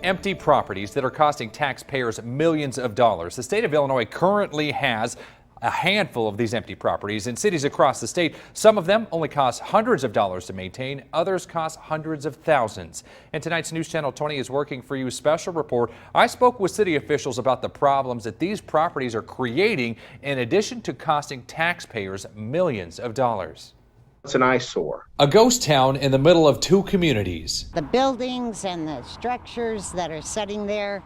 empty properties that are costing taxpayers millions of dollars. The state of Illinois currently has a handful of these empty properties in cities across the state. Some of them only cost hundreds of dollars to maintain. Others cost hundreds of thousands. And tonight's News Channel 20 is working for you special report. I spoke with city officials about the problems that these properties are creating in addition to costing taxpayers millions of dollars. It's an eyesore. A ghost town in the middle of two communities. The buildings and the structures that are sitting there,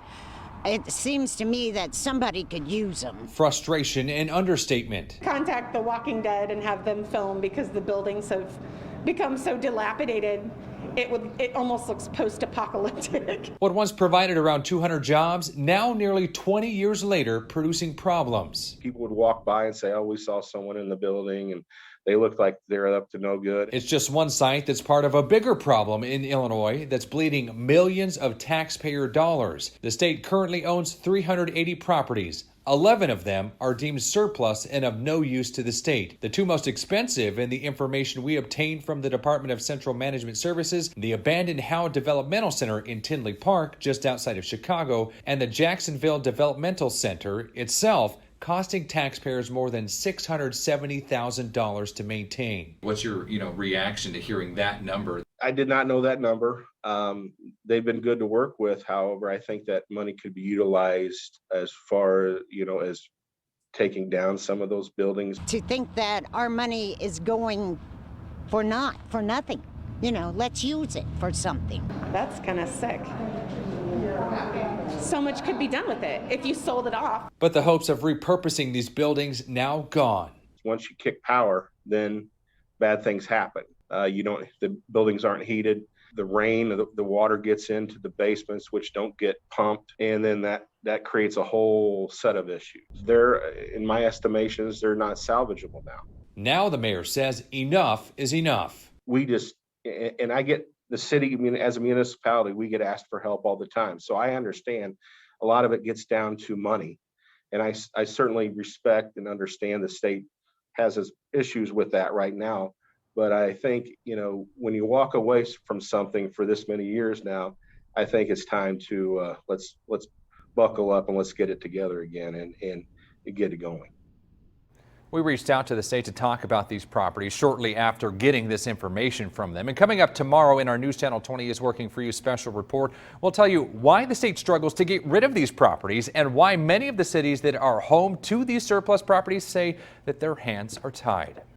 it seems to me that somebody could use them. Frustration and understatement. Contact The Walking Dead and have them film because the buildings have become so dilapidated. It almost looks post-apocalyptic. What once provided around 200 jobs, now nearly 20 years later, producing problems. People would walk by and say, oh, we saw someone in the building, and they looked like they're up to no good. It's just one site that's part of a bigger problem in Illinois that's bleeding millions of taxpayer dollars. The state currently owns 380 properties. 11 of them are deemed surplus and of no use to the state. The two most expensive, in the information we obtained from the Department of Central Management Services, the abandoned Howe Developmental Center in Tinley Park, just outside of Chicago, and the Jacksonville Developmental Center itself, costing taxpayers more than $670,000 to maintain. What's your reaction to hearing that number? I did not know that number. They've been good to work with. However, I think that money could be utilized as far, as taking down some of those buildings. To think that our money is going for nothing. Let's use it for something. That's kind of sick. So much could be done with it if you sold it off. But the hopes of repurposing these buildings now gone. Once you kick power, then bad things happen. The buildings aren't heated. The rain, the water gets into the basements, which don't get pumped. And then that creates a whole set of issues. In my estimations, they're not salvageable now. Now the mayor says enough is enough. And I get the city, as a municipality, we get asked for help all the time. So I understand a lot of it gets down to money. And I certainly respect and understand the state has its issues with that right now. But I think, when you walk away from something for this many years now, I think it's time to let's buckle up and let's get it together again and get it going. We reached out to the state to talk about these properties shortly after getting this information from them. And coming up tomorrow in our News Channel 20 is Working for You special report, we'll tell you why the state struggles to get rid of these properties and why many of the cities that are home to these surplus properties say that their hands are tied.